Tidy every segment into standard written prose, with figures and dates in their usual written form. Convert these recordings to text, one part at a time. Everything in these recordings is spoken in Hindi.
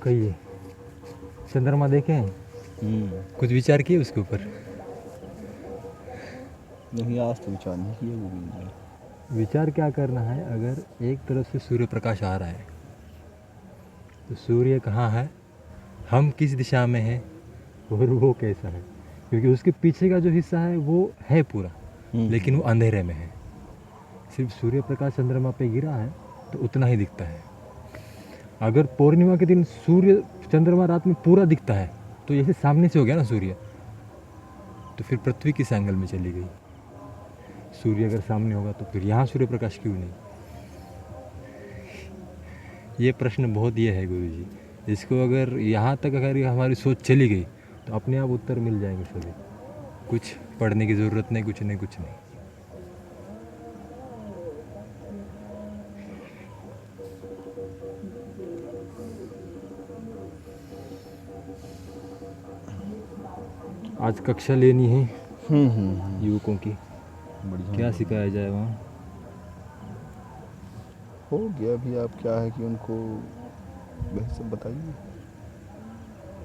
कहिए, चंद्रमा देखे हैं? कुछ विचार किए उसके ऊपर? नहीं, आज तो विचार नहीं किया गोविंद जी। विचार क्या करना है, अगर एक तरफ से सूर्य प्रकाश आ रहा है तो सूर्य कहाँ है, हम किस दिशा में हैं और वो कैसा है, क्योंकि उसके पीछे का जो हिस्सा है वो है पूरा, लेकिन वो अंधेरे में है। सिर्फ सूर्य प्रकाश चंद्रमा पे गिरा है तो उतना ही दिखता है। अगर पूर्णिमा के दिन सूर्य चंद्रमा रात में पूरा दिखता है तो जैसे सामने से हो गया ना सूर्य, तो फिर पृथ्वी किस एंगल में चली गई? सूर्य अगर सामने होगा तो फिर यहाँ सूर्य प्रकाश क्यों नहीं? ये प्रश्न बहुत ये है गुरु जी, इसको अगर यहाँ तक अगर हमारी सोच चली गई तो अपने आप उत्तर मिल जाएंगे सभी। कुछ पढ़ने की ज़रूरत नहीं, कुछ नहीं, कुछ नहीं। आज कक्षा लेनी है युवकों की, बढ़िया। क्या सिखाया जाए वहाँ? हो गया अभी, आप क्या है कि उनको वही सब बताइए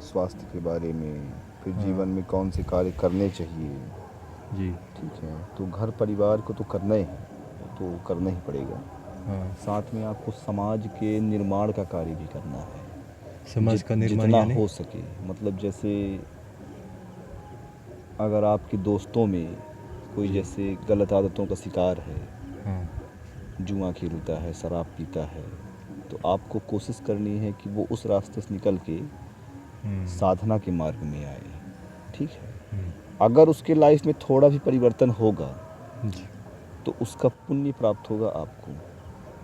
स्वास्थ्य के बारे में, फिर जीवन में कौन से कार्य करने चाहिए। जी ठीक है, तो घर परिवार को तो करना ही है, तो करना ही पड़ेगा। हाँ, साथ में आपको समाज के निर्माण का कार्य भी करना है। समाज का निर्माण जितना यानी? हो सके, मतलब जैसे अगर आपके दोस्तों में कोई जी। जैसे गलत आदतों का शिकार है, हाँ, जुआ खेलता है, शराब पीता है, तो आपको कोशिश करनी है कि वो उस रास्ते से निकल के साधना के मार्ग में आए। ठीक है, अगर उसके लाइफ में थोड़ा भी परिवर्तन होगा जी तो उसका पुण्य प्राप्त होगा आपको।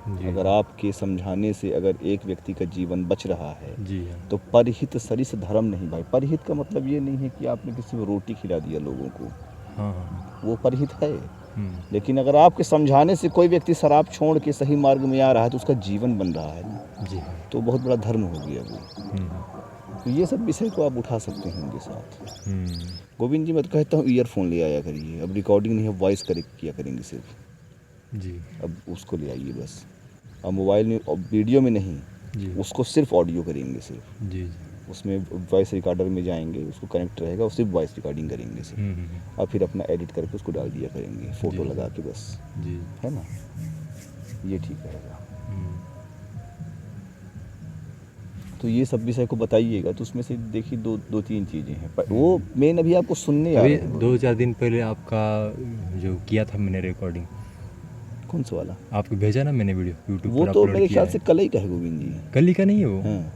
जी अगर आपके समझाने से अगर एक व्यक्ति का जीवन बच रहा है जी हाँ, तो परहित सरिस धर्म नहीं भाई। परहित का मतलब ये नहीं है कि आपने किसी को रोटी खिला दिया लोगों को, हाँ हाँ, वो परहित है। लेकिन अगर आपके समझाने से कोई व्यक्ति शराब छोड़ के सही मार्ग में आ रहा है तो उसका जीवन बन रहा है ना, जी हाँ, तो बहुत बड़ा धर्म हो गया वो। तो ये सब विषय को आप उठा सकते हैं उनके साथ। गोविंद जी, मैं तो कहता हूँ ईयरफोन ले आया करिए। अब रिकॉर्डिंग नहीं है, वॉइस किया करेंगे सिर्फ। जी अब उसको ले आइए बस। अब मोबाइल में वीडियो में नहीं, जी उसको सिर्फ ऑडियो करेंगे सिर्फ। जी जी उसमें वॉइस रिकॉर्डर में जाएंगे, उसको कनेक्ट रहेगा, और सिर्फ वॉइस रिकॉर्डिंग करेंगे सिर्फ। और फिर अपना एडिट करके उसको डाल दिया करेंगे, फ़ोटो जी, लगा के बस, जी है ना, ये ठीक रहेगा। तो ये सब विषय को बताइएगा, तो उसमें से देखिए दो तीन चीज़ें हैं, वो मेन अभी आपको सुनने आ अभी रहे हैं। 2-4 दिन पहले आपका जो किया था मैंने रिकॉर्डिंग, कौन सा वाला? आपको भेजा ना मैंने वीडियो, यूट्यूब वो पर तो अपलोड मेरे किया ख्याल से है। कल ही का है गोविंद जी। कल ही का नहीं है वो, हाँ,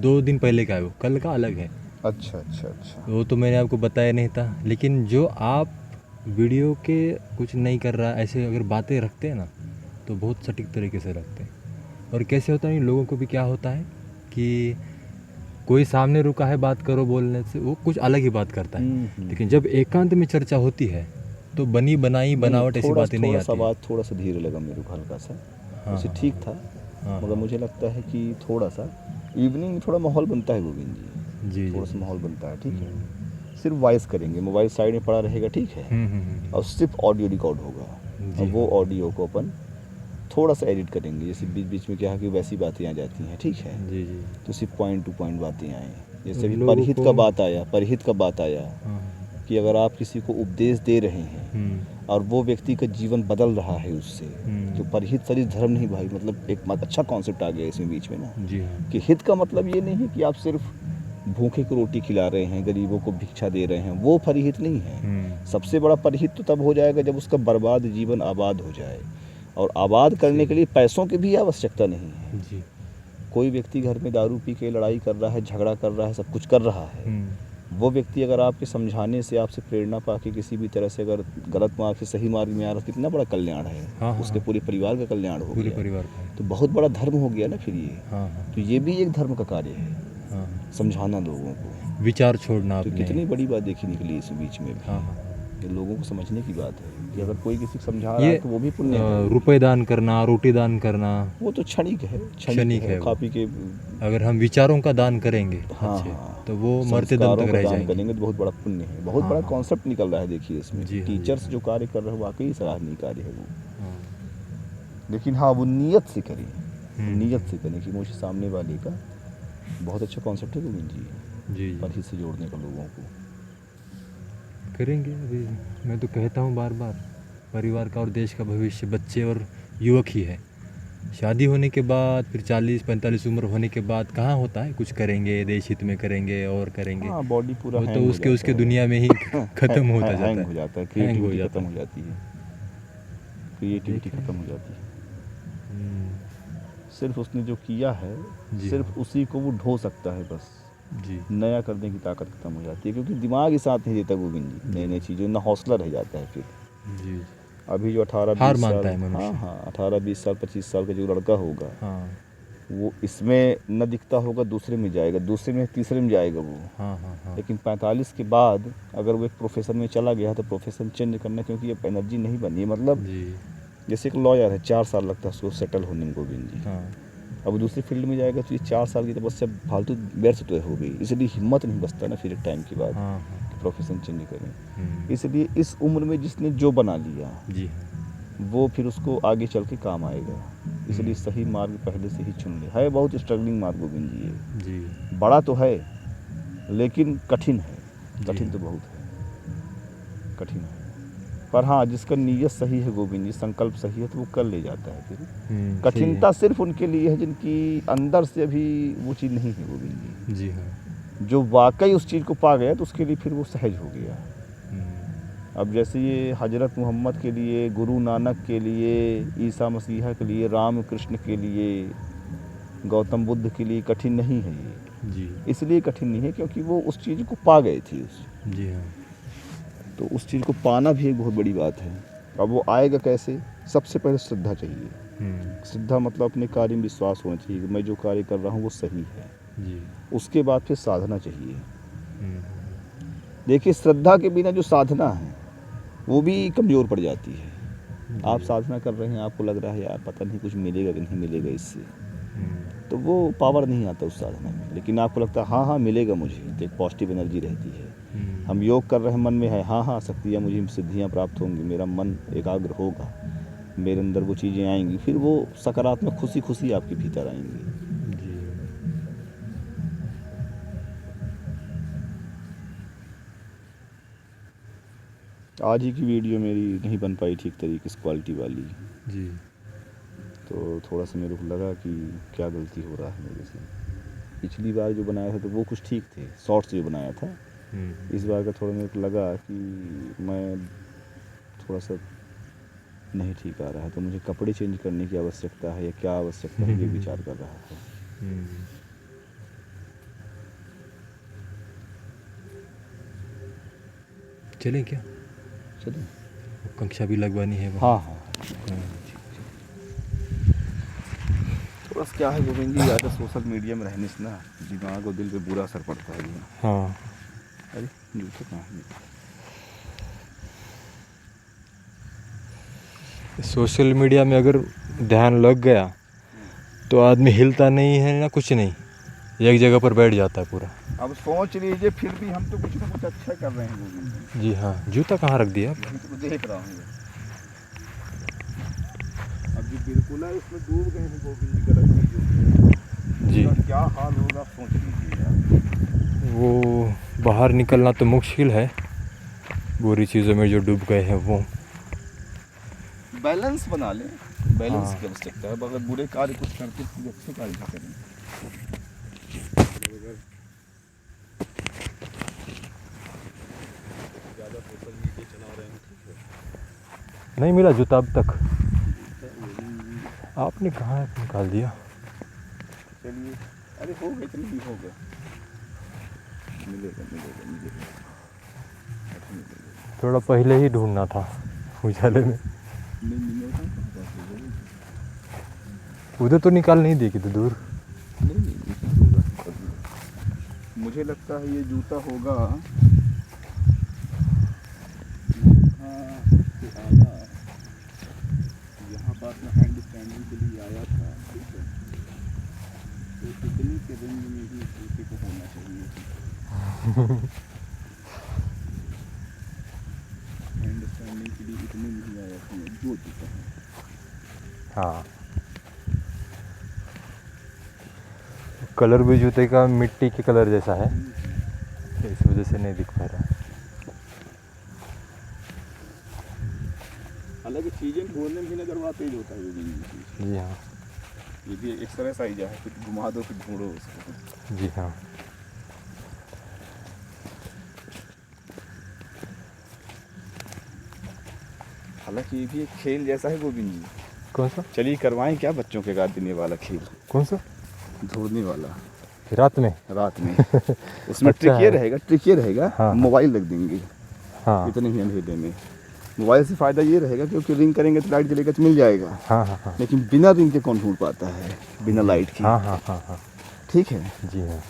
2 दिन पहले का है वो, कल का अलग है। अच्छा अच्छा अच्छा। वो तो मैंने आपको बताया नहीं था, लेकिन जो आप वीडियो के कुछ नहीं कर रहा ऐसे अगर बातें रखते हैं ना तो बहुत सटीक तरीके से रखते हैं। और कैसे होता है, इन लोगों को भी क्या होता है कि कोई सामने रुका है बात करो बोलने से, वो कुछ अलग ही बात करता है, लेकिन जब एकांत में चर्चा होती है तो बनी बनाई बनावट ऐसी बातें नहीं आती है। थोड़ा सा धीरे लगा मेरे को, हल्का सा। हाँ, वैसे हाँ, ठीक था, हाँ, मगर मुझे लगता है कि थोड़ा सा इवनिंग में थोड़ा माहौल बनता है गोविंद जी, जी थोड़ा जी सा माहौल बनता है। ठीक है, सिर्फ वॉइस करेंगे, मोबाइल साइड में पड़ा रहेगा, ठीक है, और सिर्फ ऑडियो रिकॉर्ड होगा। जी और वो हाँ। ऑडियो को अपन थोड़ा सा एडिट करेंगे, जैसे बीच बीच में क्या है कि वैसी बातें आ जाती हैं, ठीक है, जी जी तो सिर्फ पॉइंट टू पॉइंट बातें आए। जैसे अब अभी लोगों परहित को का बात आया हाँ, कि अगर आप किसी को उपदेश दे रहे हैं और वो व्यक्ति का जीवन बदल रहा है उससे, तो परहित सरिस धर्म नहीं भाई, मतलब एक अच्छा कॉन्सेप्ट आ गया इसमें बीच में ना, जी हाँ, कि हित का मतलब ये नहीं है कि आप सिर्फ भूखे को रोटी खिला रहे हैं, गरीबों को भिक्षा दे रहे हैं, वो परहित नहीं है। सबसे बड़ा परहित तो तब हो जाएगा जब उसका बर्बाद जीवन आबाद हो जाए, और आबाद करने के लिए पैसों की भी आवश्यकता नहीं है। जी कोई व्यक्ति घर में दारू पी के लड़ाई कर रहा है, झगड़ा कर रहा है, सब कुछ कर रहा है, वो व्यक्ति अगर आपके समझाने से, आपसे प्रेरणा पा के किसी भी तरह से अगर गलत मार्ग से सही मार्ग में आ रहा है, कितना बड़ा कल्याण है। हाँ, हाँ, उसके पूरे परिवार का कल्याण हो पूरे गया, परिवार का है। तो बहुत बड़ा धर्म हो गया ना फिर ये। हाँ हाँ तो ये भी एक धर्म का कार्य है, हाँ, समझाना लोगों को। विचार छोड़ना तो अपने। कितनी बड़ी बात देखी निकली इस बीच में भी। हाँ हाँ, ये लोगों को समझने की बात है कि अगर कोई किसी को समझा रहा ये है तो वो भी पुण्य है। रुपए दान करना, रोटी दान करना वो तो क्षणिक है, क्षणिक है वो। खा पी के। अगर हम विचारों का दान करेंगे हाँ अच्छे, हाँ, तो वो मरते दम संस्कारों तक का रह दान जाएंगे। करेंगे तो बहुत बड़ा पुण्य है। बहुत हाँ, बड़ा हाँ। कॉन्सेप्ट निकल रहा है देखिए इसमें। जी हाँ, जी टीचर्स हाँ। जो कार्य कर रहे हैं वाकई सराहनीय कार्य है वो। हाँ, लेकिन हाँ, वो नियत से करें, नीयत से करें कि मुझे सामने वाले का बहुत अच्छा कॉन्सेप्ट है गोविंद जी, जी परहित से जोड़ने का लोगों को। करेंगे। अभी मैं तो कहता हूँ बार बार, परिवार का और देश का भविष्य बच्चे और युवक ही है। शादी होने के बाद फिर 40-45 उम्र होने के बाद कहाँ होता है कुछ करेंगे, देश हित में करेंगे और करेंगे। हाँ, बॉडी पूरा वो तो हैंग हो उसके जाता उसके है। दुनिया में ही ख़त्म होता जाता हैंग है, हो जाता है, हैंग हो क्रिएटिविटी जाता खत्म है। हो जाती है, क्रिएटिविटी देखें। खत्म हो जाती है। हम्म, सिर्फ उसने जो किया है, जी सिर्फ हाँ। उसी को वो ढो सकता है बस। जी नया करने की ताकत खत्म हो जाती है, क्योंकि दिमाग ही साथ नहीं देता गोविंद जी नई नई चीज़ों, ना हौसला रह जाता है फिर। जी। अभी जो 18 हार 20 मानता साल, है हाँ मनुष्य। हाँ, 18 20 साल 25 साल का जो लड़का होगा, हाँ वो इसमें न दिखता होगा, दूसरे में जाएगा, दूसरे में तीसरे में जाएगा वो। हाँ हाँ हाँ। लेकिन 45 के बाद अगर वो एक प्रोफेशन में चला गया तो प्रोफेशन चेंज करना, क्योंकि अब एनर्जी नहीं बनी है। मतलब जी जैसे एक लॉयर है, 4 साल लगता है उसको सेटल होने में गोविंद जी। हाँ। अब दूसरी फील्ड में जाएगा तो ये 4 साल की तपस्या फालतू व्यर्थ तो हो गई, इसलिए हिम्मत नहीं बचता ना फिर एक टाइम के बाद हाँ हाँ। कि प्रोफेशन चेंज करें। हम्म, इसलिए इस उम्र में जिसने जो बना लिया जी हाँ। वो फिर उसको आगे चल के काम आएगा। इसलिए सही मार्ग पहले से ही चुन ले। है बहुत स्ट्रगलिंग मार्ग गोविंद जी ये, जी बड़ा तो है लेकिन कठिन है, जी कठिन हाँ। तो बहुत है, कठिन है। पर हाँ, जिसका नीयत सही है गोविंद जी, संकल्प सही है, तो वो कर ले जाता है फिर। सही कठिनता है। सिर्फ उनके लिए है जिनकी अंदर से अभी वो चीज़ नहीं है गोविंद जी हाँ। जी। जो वाकई उस चीज़ को पा गया तो उसके लिए फिर वो सहज हो गया। अब जैसे ये हजरत मोहम्मद के लिए, गुरु नानक के लिए, ईसा मसीहा के लिए, राम कृष्ण के लिए, गौतम बुद्ध के लिए कठिन नहीं है ये। जी इसलिए कठिन नहीं है क्योंकि वो उस चीज़ को पा गए थे जी हाँ। तो उस चीज़ को पाना भी एक बहुत बड़ी बात है। अब वो आएगा कैसे? सबसे पहले श्रद्धा चाहिए। श्रद्धा मतलब अपने कार्य में विश्वास होना चाहिए कि मैं जो कार्य कर रहा हूँ वो सही है। जी उसके बाद फिर साधना चाहिए। देखिए, श्रद्धा के बिना जो साधना है वो भी कमज़ोर पड़ जाती है। आप साधना कर रहे हैं, आपको लग रहा है यार पता नहीं कुछ मिलेगा कि नहीं मिलेगा इससे, तो वो पावर नहीं आता उस साधना में। लेकिन आपको लगता है हाँ हाँ मिलेगा मुझे, तो एक पॉजिटिव एनर्जी रहती है। हम योग कर रहे हैं, मन में है हाँ हाँ शक्तियाँ, मुझे सिद्धियाँ प्राप्त होंगी, मेरा मन एकाग्र होगा, मेरे अंदर वो चीज़ें आएंगी, फिर वो सकारात्मक खुशी खुशी आपके भीतर आएंगी। जी आज ही की वीडियो मेरी नहीं बन पाई ठीक तरीके से क्वालिटी वाली, जी। तो थोड़ा सा मेरे को लगा कि क्या गलती हो रहा है मेरे से। पिछली बार जो बनाया था तो वो कुछ ठीक थे, शॉर्ट्स जो बनाया था। इस बार का थोड़ा मेरे को लगा कि मैं थोड़ा सा नहीं ठीक आ रहा है, तो मुझे कपड़े चेंज करने की आवश्यकता है या क्या आवश्यकता है, ये विचार कर रहा था। चलें क्या? चलिए, कक्षा भी लगवानी है हाँ हाँ। तो बस क्या है गोविंद जी, ज़्यादा सोशल मीडिया में रहने से ना दिमाग और दिल पे बुरा असर पड़ता है। हाँ। अरे जूते कहाँ हैं? सोशल मीडिया में अगर ध्यान लग गया तो आदमी हिलता नहीं है ना कुछ नहीं, एक जगह पर बैठ जाता है पूरा। अब सोच लीजिए, फिर भी हम तो कुछ ना कुछ अच्छा कर रहे हैं गोविंद जी हाँ। जूता कहाँ रख दिया? जी, तो देख रहा हूँ। अब जो बिल्कुल है उसमें डूब गए हैं गोविंद जी, गलत चीज़ों जी। में। क्या हाल होगा सोच लीजिए यार। वो बाहर निकलना तो मुश्किल है, बुरी चीज़ों में जो डूब गए हैं वो। बैलेंस बना लें, बैलेंस हाँ। की आवश्यकता है। अगर बुरे कार्य कुछ करते तो अच्छे कार्य भी करें। ज़्यादा सोशल मीडिया चला रहे हैं, ठीक है। नहीं मिला जूता अब तक। आपने कहाँ निकाल दिया? चलिए, अरे हो गए, इतनी भी हो गए, मिलेगा मिलेगा मिलेगा, अच्छा मिलेगा। थोड़ा पहले ही ढूंढना था उजाले में। नहीं मिलेगा, उधर तो निकाल नहीं दी कि तो दूर। नहीं होगा। मुझे लगता है ये जूता होगा यहाँ पर अपना हैंड स्टैंडिंग के लिए आया था, ठीक है। तो इतनी के रेंज में ही जूते को होना चाहिए। हैंड स्टैंडिंग के लिए इतने नहीं आया था जो जूता है। हाँ। कलर भी जूते का मिट्टी के कलर जैसा है, तो इस वजह से नहीं दिख पा रहा है। हालांकि चीज़ें ढूंढने में भी नजर बड़ा तेज होता है ये भी। जी हाँ। ये भी एक एक्सरसाइज आइडिया है, फिर घुमा दो फिर ढूंढो उसको। जी हाँ। हालांकि ये भी एक खेल जैसा है गोविंद जी। कौन सा? चलिए करवाएं क्या बच्चों के साथ दिन वाला खेल, कौन सा? ढूंढने वाला रात में? रात में। उसमें अच्छा ट्रिक ये रहेगा, हाँ। मोबाइल रख देंगे हाँ इतने ही अंधेरे में। मोबाइल से फ़ायदा ये रहेगा क्योंकि रिंग करेंगे तो लाइट जलेगा तो मिल जाएगा। हाँ हाँ हाँ लेकिन बिना रिंग के कौन ढूंढ पाता है, बिना लाइट के। हाँ हाँ हाँ हाँ। ठीक है, जी हाँ।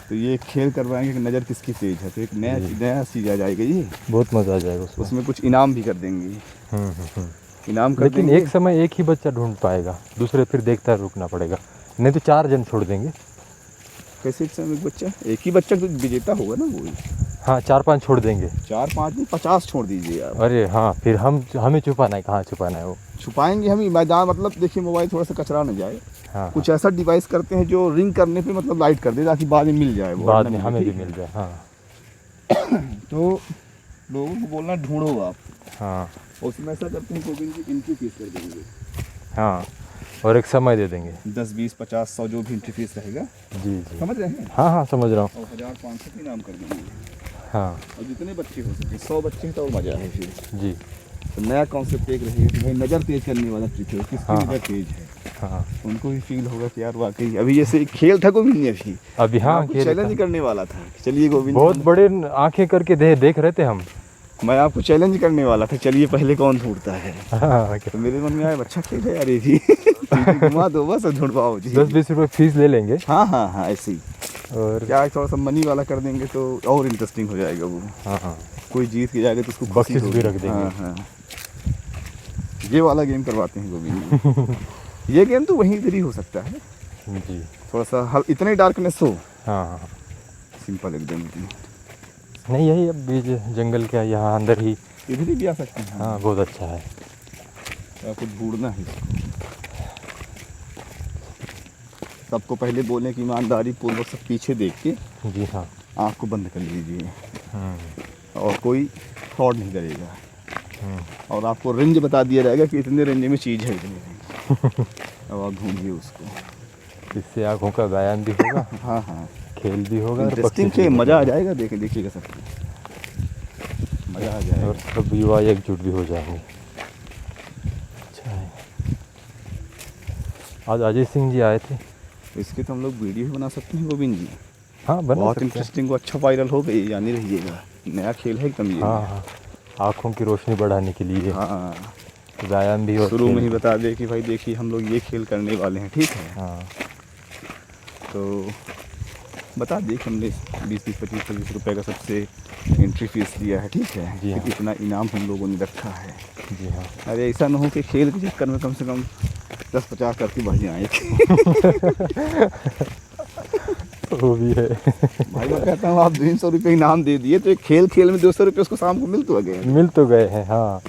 तो ये खेल करवाएंगे कि नज़र किसकी तेज है, तो एक नया चीज़ आ जाएगा ये। बहुत मज़ा आ जाएगा उसमें। उसमें कुछ इनाम भी कर देंगे, इनाम कर लेकिन देंगे। एक समय एक ही बच्चा ढूंढ पाएगा, दूसरे फिर देखता रुकना पड़ेगा, नहीं तो 4 जन छोड़ देंगे। कैसे एक समय एक बच्चा, एक ही बच्चा तो विजेता होगा ना वो। हाँ 4-5 छोड़ देंगे। 4-5 नहीं 50 छोड़ दीजिए आप। अरे हाँ, फिर हमें छुपाना है, कहाँ छुपाना है वो। छुपाएंगे हम ही मैदान, मतलब देखिए मोबाइल थोड़ा सा कचरा न जाए। हाँ कुछ ऐसा डिवाइस करते हैं जो रिंग करने पे मतलब लाइट कर दे ताकि बाद में मिल जाए वो, बाद वरना में नहीं, हमें भी ठीक है? मिल जाए। हाँ तो लोगों को बोलना ढूंढो आप, हाँ उसमें ऐसा करते हैं गोविंद जी, एंट्री फीस कर देंगे। हाँ, और एक समय दे देंगे। 10, 20, 50, 100 जो भी एंट्री फीस रहेगा, जी जी। समझ रहे हैं। हाँ हाँ समझ रहा हूँ। और 1000-500 का इनाम कर देंगे। हाँ और जितने बच्चे हो सके, 100 बच्चे हैं तो और मज़ा है फिर। जी। तो नया कॉन्सेप्ट एक रहेगा कि भाई नज़र तेज करने वाला ट्रिक है, किसकी हाँ, नज़र तेज है। हाँ उनको भी फील होगा कि यार वाकई अभी जैसे एक खेल था गोविंद जी, अभी हाँ आपको चैलेंज करने वाला था। चलिए गोविंद बहुत जी, बड़े आंखें करके देख रहे थे हम। मैं आपको चैलेंज करने वाला था, चलिए पहले कौन ढूंढता है। हाँ तो मेरे मन में आया अच्छा खेल है यार ये भी। घुमा दो बस और ढूंढ पाओ जी। 10-20 रुपये फीस ले लेंगे। हाँ हाँ हाँ, ऐसे ही। और क्या थोड़ा सा मनी वाला कर देंगे तो और इंटरेस्टिंग हो जाएगा वो। हाँ हाँ, कोई जीत के जाएगा तो उसको खुशी बख्शिश भी होगी। रख देंगे। हाँ हाँ, ये वाला गेम करवाते हैं गोविंद जी। ये गेम तो वहीं इधर ही हो सकता है, जी। थोड़ा सा इतने डार्कनेस हो, हाँ हाँ, सिंपल एकदम। नहीं यही अब बीच जंगल के यहाँ अंदर ही। इधर ही भी आ सकते हैं। हाँ बहुत अच्छा है। आपको ढूंढना है। सबको पहले बोलें कि ईमानदारी पूर्वक सब पीछे देख के जी हाँ। आँख को बंद कर लीजिए और कोई फ्रॉड नहीं करेगा। और आपको रेंज बता दिया जाएगा कि इतने रेंज में चीज़ है, इतने रेंज। अब आप ढूंढिए उसको। इससे आँखों का व्यायाम भी होगा। हाँ हाँ, खेल भी होगा और इंटरेस्टिंग बख्शिश भी खेल, मज़ा आ होगा। जाएगा। देखिएगा सबको मज़ा आ जाएगा। और सब युवा एकजुट भी हो जाएंगे। अच्छा है। आज अजय सिंह जी आए थे। इसके तो हम लोग वीडियो भी बना सकते हैं गोविंद जी। हाँ बना बहुत सकते हैं। इंटरेस्टिंग, वो अच्छा वायरल हो गई, जानी रहिएगा। नया खेल है एकदम ये। हाँ हाँ, आँखों की रोशनी बढ़ाने के लिए हाँ, व्यायाम भी और शुरू खेल में ही भी। बता दे कि भाई देखिए हम लोग ये खेल करने वाले हैं, ठीक है। हाँ तो बता दिए कि हमने 20-25 रुपए का सबसे एंट्री फीस दिया है, ठीक है। जी हाँ। फिर इतना इनाम हम लोगों ने रखा है। जी हाँ। अरे ऐसा ना हो कि खेल के चक्कर में कम से कम 10-50 करके बढ़ जाए। वो भी है। भाई मैं कहता हूँ आप 300 रुपये इनाम दे दिए तो एक खेल में 200 रुपये उसको शाम को मिल तो गए। मिल तो गए हैं हाँ,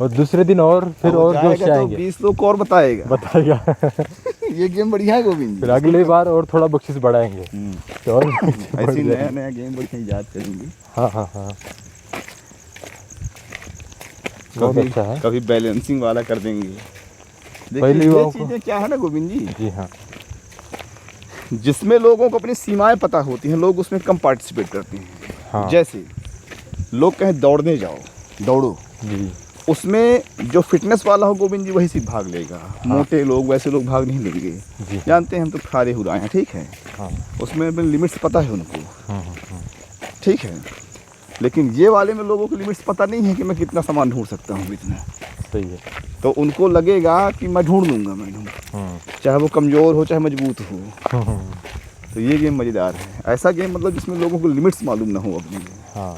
और दूसरे दिन और फिर और जोश जाएगा तो आएंगे। 20 लोग को और बताएगा। ये गेम बढ़िया है गोविंद जी। फिर अगली बार और थोड़ा बख्शिश बढ़ाएंगे तो और ऐसे नया नया गेम बढ़िया याद करेंगे। हाँ हाँ हाँ, बहुत अच्छा है। कभी बैलेंसिंग वाला कर देंगे। पहले देखिए ये युवाओं को- चीज़ें क्या है ना गोविंद जी, जी हाँ। जिसमें लोगों को अपनी सीमाएं पता होती हैं, लोग उसमें कम पार्टिसिपेट करते हैं। हाँ जैसे लोग कहें दौड़ने जाओ, दौड़ो, जी उसमें जो फिटनेस वाला हो गोविंद जी वही सिर्फ भाग लेगा। मोटे लोग, वैसे लोग भाग नहीं लेंगे। जी जानते हैं हम तो खारे हुराए हैं, ठीक है। हाँ। उसमें अपने लिमिट्स पता है उनको, हाँ। ठीक है। लेकिन ये वाले में लोगों को लिमिट्स पता नहीं है कि मैं कितना सामान ढूंढ सकता हूँ इतना। सही है। तो उनको लगेगा कि मैं ढूंढ लूँगा, मैं ढूंढ, चाहे वो कमज़ोर हो चाहे मजबूत हो। तो ये गेम मज़ेदार है। ऐसा गेम मतलब जिसमें लोगों को लिमिट्स मालूम ना हो अपनी। हाँ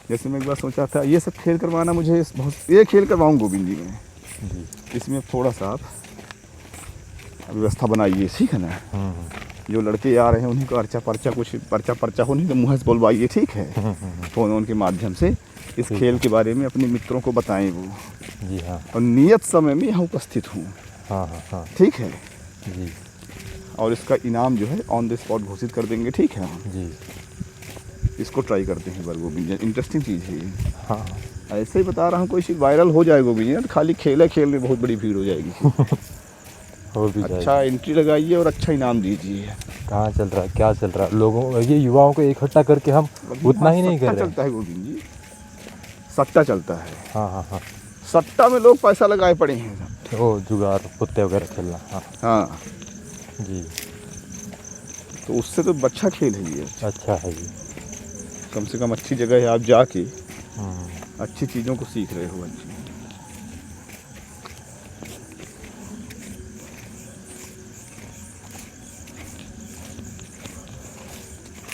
जैसे मैं एक बार सोचा था ये सब खेल करवाना मुझे, बहुत ये खेल करवाऊँ गोविंद जी में। जी। इसमें थोड़ा सा आप व्यवस्था बनाइए, ठीक है ना। जो लड़के आ रहे हैं उन्हीं को अर्चा पर्चा, कुछ पर्चा हो, नहीं तो मुँह से बोलवाइए, ठीक है। फ़ोन के माध्यम से इस खेल के बारे में अपने मित्रों को बताएं वो। जी हाँ। और नियत समय में यहाँ उपस्थित हूँ, हाँ हाँ हाँ ठीक है। जी। और इसका इनाम जो है ऑन द स्पॉट घोषित कर देंगे, ठीक है। जी। इसको ट्राई करते हैं एक बार गोविंद जी, इंटरेस्टिंग चीज़ है ये। हाँ ऐसे ही बता रहा हूँ, कोई चीज़ वायरल हो जाएगा गोविंद जी, खाली खेल में बहुत बड़ी भीड़ हो जाएगी। हो भी अच्छा जाएगा। एंट्री लगाइए और अच्छा इनाम दीजिए। कहाँ चल रहा है, क्या चल रहा है, लोगों ये युवाओं को इकट्ठा करके हम उतना ही नहीं कर रहे हैं। चलता है गोविंद जी, सट्टा चलता है। हाँ हाँ हाँ। सट्टा में लोग पैसा लगाए पड़े हैं। वो जुगाड़ पुत्ते वगैरह खेलना। हाँ हाँ जी। तो उससे तो अच्छा खेल है ये। अच्छा है ये। कम से कम अच्छी जगह है, आप जाके हम्म। अच्छी चीज़ों को सीख रहे हो। अच्छी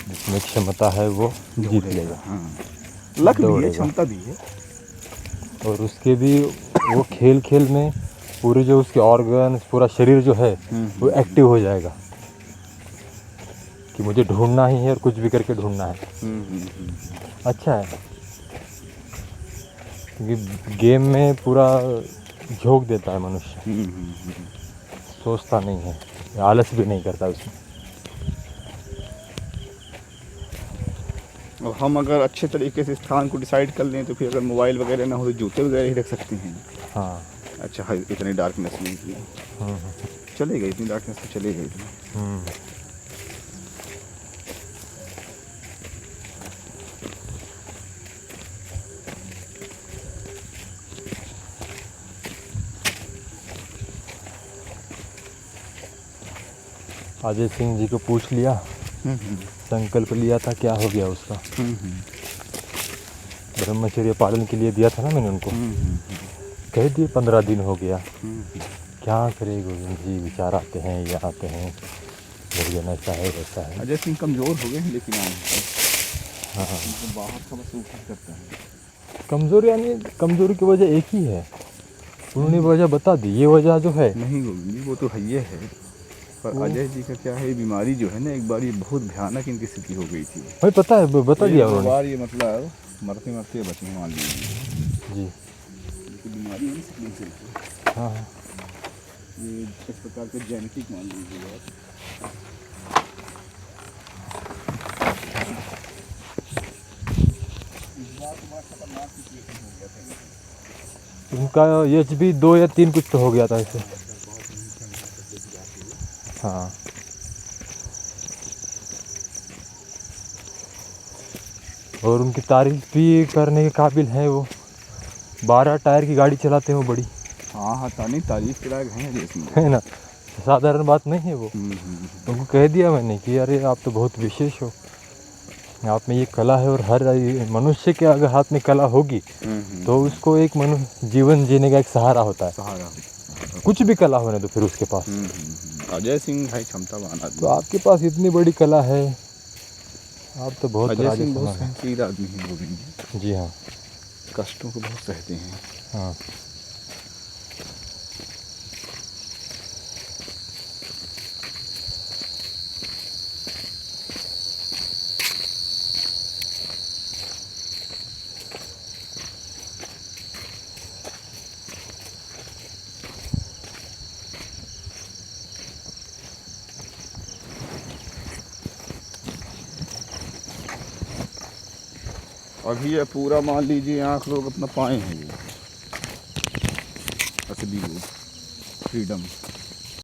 जिसमें क्षमता है वो जीत लेगा। हाँ, लक भी है, दौड़ेगा। क्षमता भी है। और उसके भी वो खेल खेल में पूरे जो उसके ऑर्गन, पूरा शरीर जो है वो एक्टिव हो जाएगा कि मुझे ढूंढना ही है और कुछ भी करके ढूंढना है। अच्छा है, क्योंकि गेम में पूरा झोंक देता है मनुष्य, सोचता नहीं है, आलस भी नहीं करता उसमें। और हम अगर अच्छे तरीके से स्थान को डिसाइड कर लें तो फिर अगर मोबाइल वगैरह ना हो तो जूते वगैरह ही रख सकते हैं। हाँ। अच्छा है, इतनी डार्कनेस नहीं की चलेगा, इतनी डार्कनेस तो चलेगा इतनी। अजय सिंह जी को पूछ लिया, संकल्प लिया था, क्या हो गया उसका? ब्रह्मचर्य पालन के लिए दिया था ना मैंने उनको, कह दिए 15 दिन हो गया। क्या करे गोविंद जी, विचार आते हैं, ये आते हैं, भोजन ऐसा है वैसा है। अजय सिंह कमज़ोर हो गए हैं लेकिन हाँ बाहर का बस ऊपर करता है। कमज़ोर यानी कमज़ोरी की वजह एक ही है, उन्होंने वजह बता दी, ये वजह जो है। नहीं गोविंद जी, वो तो है ही है, पर अजय जी का क्या है, बीमारी जो है ना, एक बार ये बहुत भयानक इनकी स्थिति हो गई थी। भाई पता है, बता दिया उन्होंने। बार ये मतलब मरते मरते बचे मान लीजिए जी। बीमारी है ना, हाँ ये इस प्रकार के जेनेटिक मान लीजिए। उनका HB 2 या 3 कुछ तो हो गया था ऐसे। हाँ और उनकी तारीफ भी करने के काबिल हैं वो, 12 टायर की गाड़ी चलाते हैं वो बड़ी। हाँ हाँ, तारीफ के लायक हैं अजय सिंह, है ना, साधारण बात नहीं है वो। उनको कह दिया मैंने कि अरे आप तो बहुत विशेष हो, आप में ये कला है, और हर मनुष्य के अगर हाथ में कला होगी तो उसको एक मनुष्य जीवन जीने का एक सहारा होता है। सहारा कुछ भी कला होने तो फिर उसके पास। अजय सिंह भाई क्षमतावान आदमी। तो आपके पास इतनी बड़ी कला है, आप तो बहुत अजय सिंह बहुत सहनशील आदमी है गोविंद जी। जी हाँ, कष्टों को बहुत सहते हैं। हाँ अभी ये पूरा मान लीजिए आँख लोग अपना पाए हैं, ये असली वो फ्रीडम।